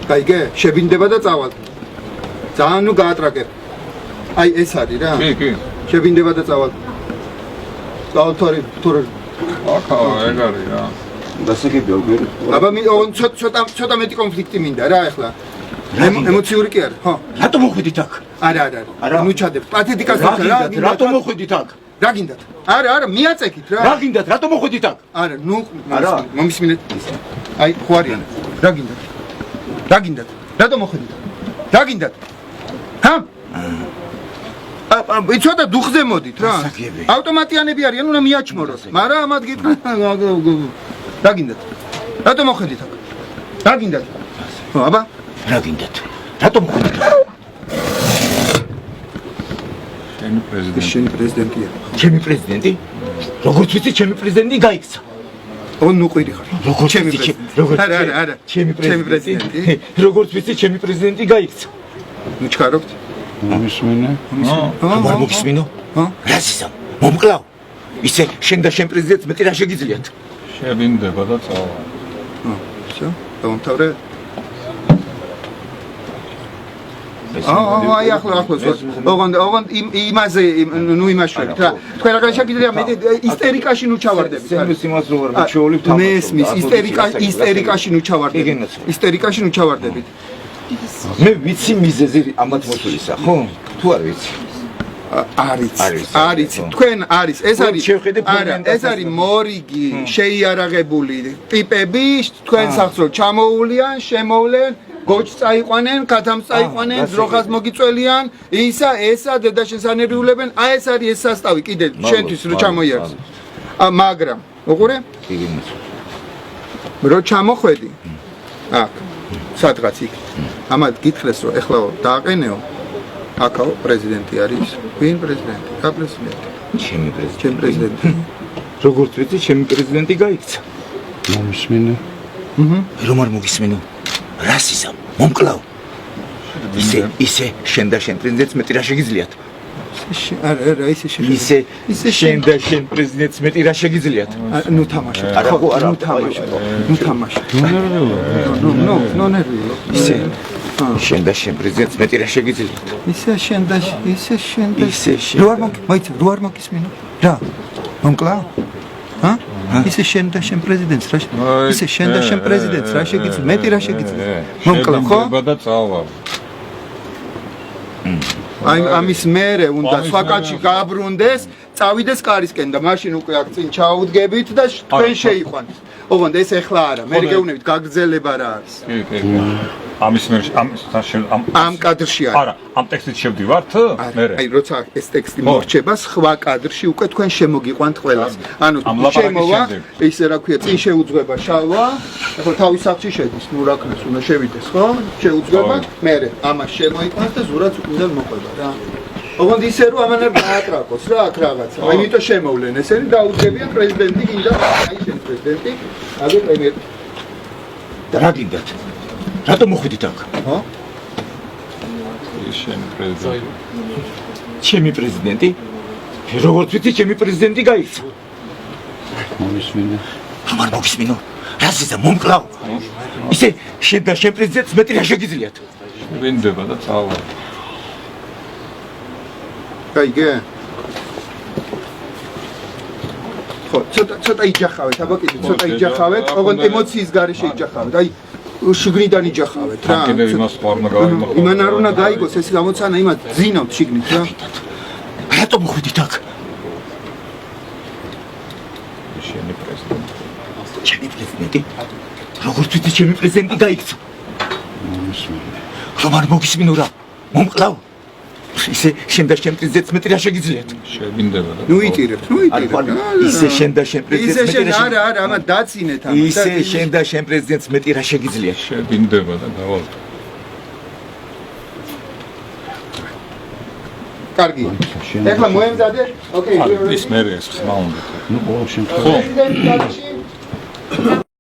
კაიგე, შებინდება და წავალ. ძალიან ნუ გაატრაკებ. აი ეს არის რა. კი. შებინდება და წავალ. წავალ თორე. ახლა ეგ არის რა. დასაგებია უკვე. აბა ცოტა მეტი კონფლიქტი მინდა რა ახლა. ემოციური კი არის, ხო? რატომ მოხვიდით აქ? არა. ნუ ჩადებ. პათეტიკას რა. რატომ მოხვიდით აქ? რა გინდათ? არა, მიაწექით რა. რა გინდათ? რატომ მოხვიდით აქ? არა, ნუ მომისმინეთ. აი, ხო არიან. რა გინდათ? რა გინდათ? რატომ მოხვიდით? რა გინდათ? ჰა? ცოტა დუხზე მოდით რა. ავტომატიანები არიან, უნდა მიაჩმოროთ. მაგრამ ამათ გიტყვი. რა გინდათ? რატომ მოხვიდით აქ? რა გინდათ? ხო, აბა? რა გინდათ? რატომ მოხვიდით აქ? შენი პრეზიდენტია. ჩემი პრეზიდენტი? როგორც ვიცი, ჩემი პრეზიდენტი გაიქცა. ნუ ყვირი ხარ. როგორც ვიცი, არა. ჩემი პრეზიდენტი. როგორც ვიცი, ჩემი პრეზიდენტი გაიქცა. ნუ ჩქარობთ? მომისმინე. არ მოგისმინო? რასიზამ? მომკლავ. ისე შენ და შენ პრეზიდენტს მეტი რა შეგიძლიათ? შებინდება და წავალ. всё, დავამთავრე. აი ახლა ოღონდ იმაზე ნუ იმაშვერეთ რა. თქვენ რა გაშაგიძლია მე ისტერიკაში ნუ ჩავარდებით. სენს იმას რო არ მიჩვეულებ თამაში. მესმის ისტერიკაში ნუ ჩავარდებით. ისტერიკაში ნუ ჩავარდებით. მე ვიცი მიზეზი ამათ მოსულისა, ხო? თუ არ ვიცი. არის. თქვენ არის, ეს არის. არა, ეს არის მორიგი, შეიარაღებული ტიპები, თქვენ სახსრულ ჩამოულიან, შემოვლენ, გოჩს წაიყვანენ, ქათამს წაიყვანენ, ძროხას მოგიწველიან, ესა დედაშენსანერიულებენ, აი ეს არის ეს სასტავი კიდე შენთვის რო ჩამოიარს. მაგრამ, უყურე? რო ჩამოხვედი. აქ, სადღაც იქ. ამათ გითხრეს რომ ეხლა დააყენეო. აქაო პრეზიდენტი არის. ვინ პრეზიდენტი? რა პრეზიდენტი? ჩემი პრეზიდენტი. როგორც ვიცი, ჩემი პრეზიდენტი გაიქცა. მომისმინე. რომ არ მოგისმინო? რასიზამ? მომკლავ. ისე შენ და შენ პრეზიდენტს მეტი რა შეგიძლიათ? არა, ისე შენ და შენ პრეზიდენტს მეტი რა შეგიძლიათ? ნუ თამაშობ. ნუ თამაშობ. ნუ ნერვიულო. ისე შენ და შენ პრეზიდენტს მეტი რა შეგიძლიათ? ისე შენ და რო არ მოგისმინო? რა? მომკლავ? ჰა? ისე შენ და შენ პრეზიდენტს რა? ისე შენ და შენ პრეზიდენტს რა შეგიძლიათ? მეტი რა შეგიძლიათ? მომკლავ ხო? შებინდება და წავალ. აი ამის მერე უნდა სხვა კაცი გააბრუნდეს, წავიდეს კარისკენ და მაშინ უკვე აქ წინ ჩაუდგებით და თქვენ შეიყვანეთ. ოღონდ ეს ეხლა არა, მე გეუბნებით გაგრძელება რა არის. კი. ამის მერე ამ კადრში არის. არა, ამ ტექსტით შევდივართ? აი როცა ეს ტექსტი მორჩება, სხვა კადრში უკვე თქვენ შემოგიყვანთ ყველას. ანუ შემოვა, ისე რა ქვია, წინ შეუძღვება შალვა, ახლა თავის სახლში შედის, ნუ რა ქნეს, უნდა შევიდეს, ხო? შეუძღვება, მერე ამას შემოიყვანს და ზურაც უკუნდან მოყვება რა. ოღონდ ისე რომ ამან არ გაატრაკოს რა აქ რაღაცა. ამიტომ შემოვლენ ესენი დაუძებიან პრეზიდენტი გინდა, აი შენ პრეზიდენტი, აგერ პრემიერი. რა გინდათ? რატომ მოხვიდით აქ? ხო? შენი პრეზიდენტი. ჩემი პრეზიდენტი? როგორც ვიცი, ჩემი პრეზიდენტი გაიქცა. მომისმინე. არ მოგისმინო? რასიზამ? მომკლავ. ისე შენ და შენ პრეზიდენტს მეტი რა შეგიძლიათ? შებინდება და წავალ. კაიგე? ხო, ცოტა იჯახავეთ, აბა კიდე ცოტა იჯახავეთ, ოღონდ ემოციის გარეშე იჯახავეთ. აი შიგნიდან იჯახავეთ რა. კიდე იმას ყარ უნდა გაიგოს. იმან არ უნდა გაიგოს ეს გამოცანა იმათ ძინავთ შიგნით რა. რატომ მოხვიდით აქ? შენი პრეზიდენტი. ჩემი პრეზიდენტი? როგორც ვიცი, ჩემი პრეზიდენტი გაიქცა. რომ არ მოგისმინო რა? მომკლავ. ისე შენ და შენ პრეზიდენტს მეტი რა შეგიძლიათ? შებინდება და ნუ იტირებთ. ისე შენ და შენ პრეზიდენტს მეტი რა არა, ამა დაცინეთ ამას. ისე შენ და შენ პრეზიდენტს მეტი რა შეგიძლიათ? შებინდება და დავალ. კარგი. ეხლა მოემზადე? ოკეი. ის მერე ეს ხმა უნდა. ნუ ყოველ შემთხვევაში.